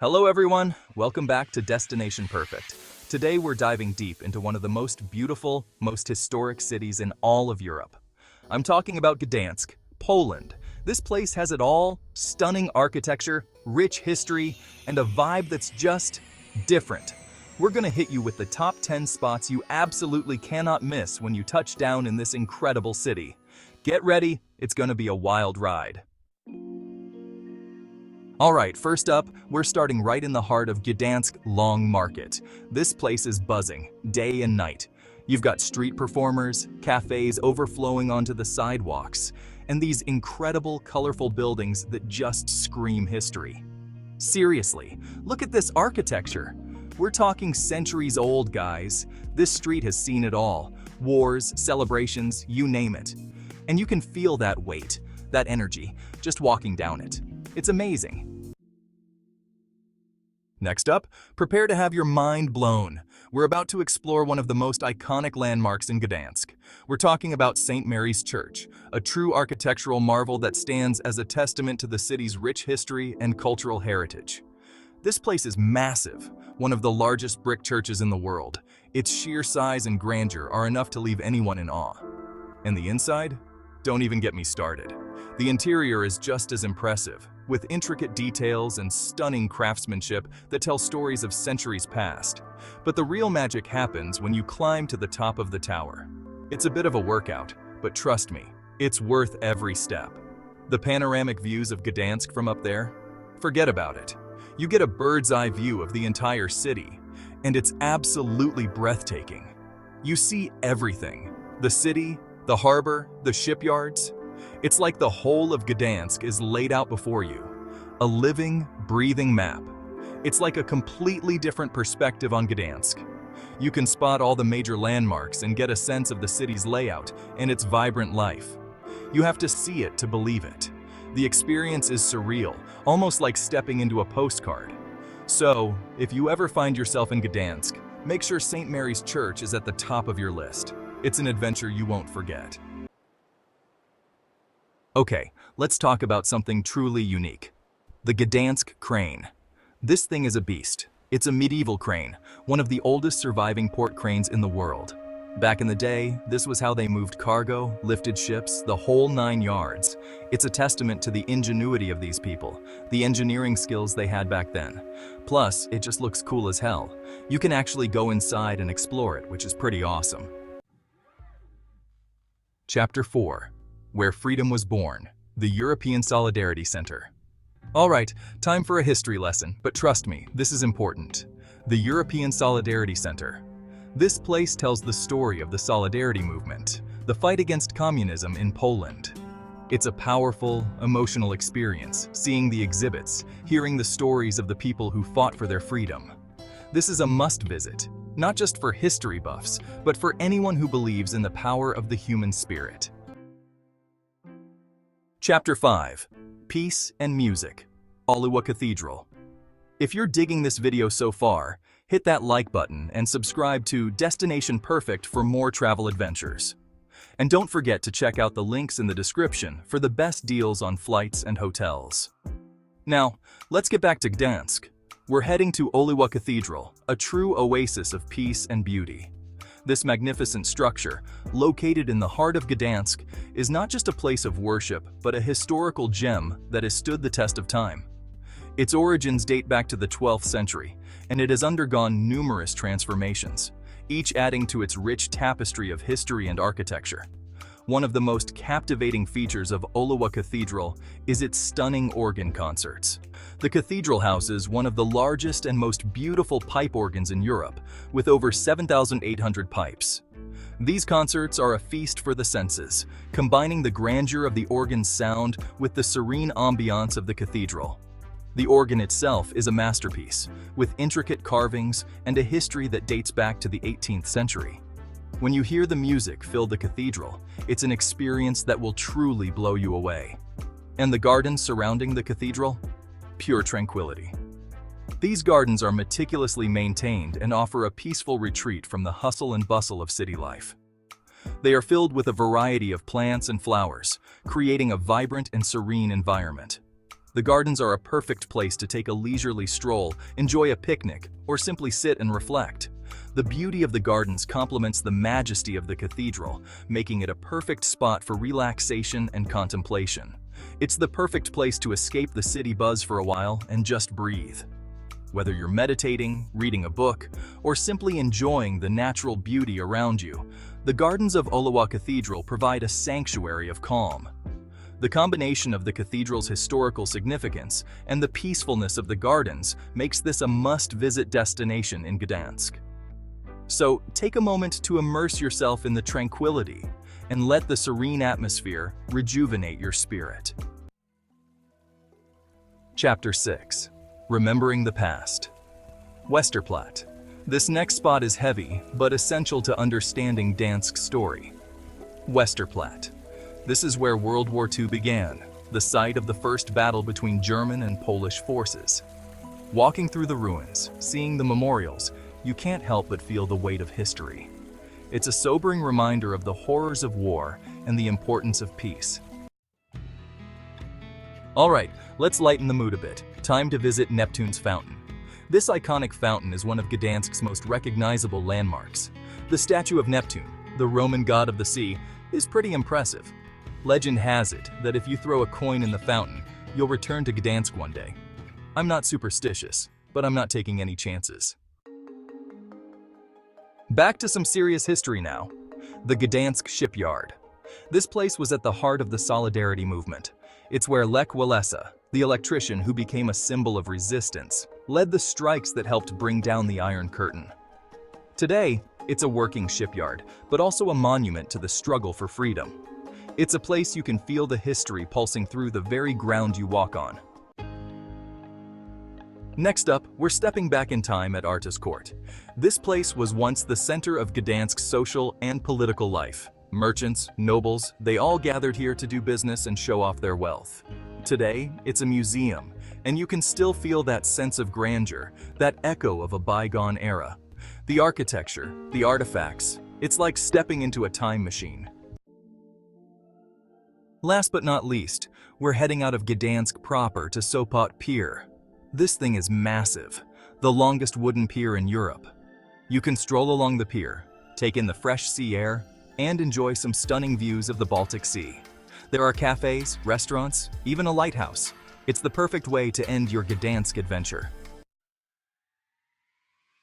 Hello everyone, welcome back to Destination Perfect. Today we're diving deep into one of the most beautiful, most historic cities in all of Europe. I'm talking about Gdansk, Poland. This place has it all: stunning architecture, rich history, and a vibe that's just different. We're gonna hit you with the top 10 spots you absolutely cannot miss when you touch down in this incredible city. Get ready, it's gonna be a wild ride. Alright, first up, we're starting right in the heart of Gdansk Long Market. This place is buzzing, day and night. You've got street performers, cafes overflowing onto the sidewalks, and these incredible, colorful buildings that just scream history. Seriously, look at this architecture. We're talking centuries old, guys. This street has seen it all. Wars, celebrations, you name it. And you can feel that weight, that energy, just walking down it. It's amazing. Next up, prepare to have your mind blown. We're about to explore one of the most iconic landmarks in Gdansk. We're talking about St. Mary's Church, a true architectural marvel that stands as a testament to the city's rich history and cultural heritage. This place is massive, one of the largest brick churches in the world. Its sheer size and grandeur are enough to leave anyone in awe. And the inside? Don't even get me started. The interior is just as impressive, with intricate details and stunning craftsmanship that tell stories of centuries past. But the real magic happens when you climb to the top of the tower. It's a bit of a workout, but trust me, it's worth every step. The panoramic views of Gdansk from up there? Forget about it. You get a bird's eye view of the entire city, and it's absolutely breathtaking. You see everything: the city, the harbor, the shipyards. It's like the whole of Gdansk is laid out before you, a living, breathing map. It's like a completely different perspective on Gdansk. You can spot all the major landmarks and get a sense of the city's layout and its vibrant life. You have to see it to believe it. The experience is surreal, almost like stepping into a postcard. So, if you ever find yourself in Gdansk, make sure St. Mary's Church is at the top of your list. It's an adventure you won't forget. Okay, let's talk about something truly unique. The Gdansk Crane. This thing is a beast. It's a medieval crane, one of the oldest surviving port cranes in the world. Back in the day, this was how they moved cargo, lifted ships, the whole 9 yards. It's a testament to the ingenuity of these people, the engineering skills they had back then. Plus, it just looks cool as hell. You can actually go inside and explore it, which is pretty awesome. Chapter 4. Where Freedom Was Born, the European Solidarity Center. Alright, time for a history lesson, but trust me, this is important. The European Solidarity Center. This place tells the story of the Solidarity movement, the fight against communism in Poland. It's a powerful, emotional experience, seeing the exhibits, hearing the stories of the people who fought for their freedom. This is a must visit, not just for history buffs, but for anyone who believes in the power of the human spirit. Chapter 5. Peace and Music. Oliwa Cathedral. If you're digging this video so far, hit that like button and subscribe to Destination Perfect for more travel adventures. And don't forget to check out the links in the description for the best deals on flights and hotels. Now, let's get back to Gdansk. We're heading to Oliwa Cathedral, a true oasis of peace and beauty. This magnificent structure, located in the heart of Gdansk, is not just a place of worship, but a historical gem that has stood the test of time. Its origins date back to the 12th century, and it has undergone numerous transformations, each adding to its rich tapestry of history and architecture. One of the most captivating features of Oliwa Cathedral is its stunning organ concerts. The cathedral houses one of the largest and most beautiful pipe organs in Europe, with over 7,800 pipes. These concerts are a feast for the senses, combining the grandeur of the organ's sound with the serene ambiance of the cathedral. The organ itself is a masterpiece, with intricate carvings and a history that dates back to the 18th century. When you hear the music fill the cathedral, it's an experience that will truly blow you away. And the gardens surrounding the cathedral? Pure tranquility. These gardens are meticulously maintained and offer a peaceful retreat from the hustle and bustle of city life. They are filled with a variety of plants and flowers, creating a vibrant and serene environment. The gardens are a perfect place to take a leisurely stroll, enjoy a picnic, or simply sit and reflect. The beauty of the gardens complements the majesty of the cathedral, making it a perfect spot for relaxation and contemplation. It's the perfect place to escape the city buzz for a while and just breathe. Whether you're meditating, reading a book, or simply enjoying the natural beauty around you, the gardens of Oliwa Cathedral provide a sanctuary of calm. The combination of the cathedral's historical significance and the peacefulness of the gardens makes this a must-visit destination in Gdansk. So, take a moment to immerse yourself in the tranquility and let the serene atmosphere rejuvenate your spirit. Chapter 6. Remembering the Past. Westerplatte. This next spot is heavy, but essential to understanding Gdansk's story. Westerplatte. This is where World War II began, the site of the first battle between German and Polish forces. Walking through the ruins, seeing the memorials, you can't help but feel the weight of history. It's a sobering reminder of the horrors of war and the importance of peace. Alright, let's lighten the mood a bit. Time to visit Neptune's fountain. This iconic fountain is one of Gdansk's most recognizable landmarks. The statue of Neptune, the Roman god of the sea, is pretty impressive. Legend has it that if you throw a coin in the fountain, you'll return to Gdansk one day. I'm not superstitious, but I'm not taking any chances. Back to some serious history now. The Gdansk Shipyard. This place was at the heart of the Solidarity movement. It's where Lech Walesa, the electrician who became a symbol of resistance, led the strikes that helped bring down the Iron Curtain. Today, it's a working shipyard, but also a monument to the struggle for freedom. It's a place you can feel the history pulsing through the very ground you walk on. Next up, we're stepping back in time at Artus Court. This place was once the center of Gdansk's social and political life. Merchants, nobles, they all gathered here to do business and show off their wealth. Today, it's a museum, and you can still feel that sense of grandeur, that echo of a bygone era. The architecture, the artifacts, it's like stepping into a time machine. Last but not least, we're heading out of Gdansk proper to Sopot Pier. This thing is massive, the longest wooden pier in Europe. You can stroll along the pier, take in the fresh sea air, and enjoy some stunning views of the Baltic Sea. There are cafes, restaurants, even a lighthouse. It's the perfect way to end your Gdansk adventure.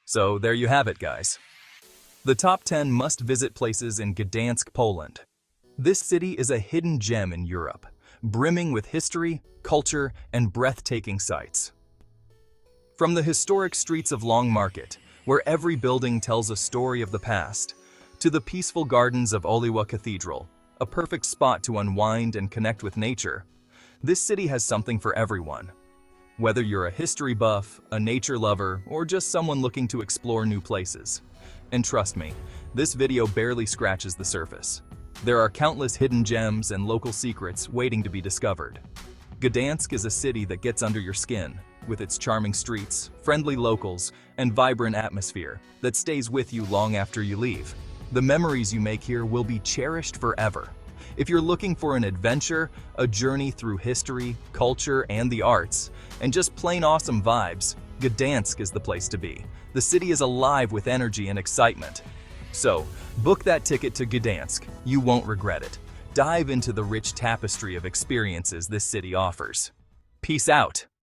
So there you have it, guys. The top 10 must-visit places in Gdansk, Poland. This city is a hidden gem in Europe, brimming with history, culture, and breathtaking sights. From the historic streets of Long Market, where every building tells a story of the past, to the peaceful gardens of Oliwa Cathedral, a perfect spot to unwind and connect with nature, this city has something for everyone. Whether you're a history buff, a nature lover, or just someone looking to explore new places. And trust me, this video barely scratches the surface. There are countless hidden gems and local secrets waiting to be discovered. Gdansk is a city that gets under your skin, with its charming streets, friendly locals, and vibrant atmosphere that stays with you long after you leave. The memories you make here will be cherished forever. If you're looking for an adventure, a journey through history, culture, and the arts, and just plain awesome vibes, Gdansk is the place to be. The city is alive with energy and excitement. So, book that ticket to Gdansk. You won't regret it. Dive into the rich tapestry of experiences this city offers. Peace out.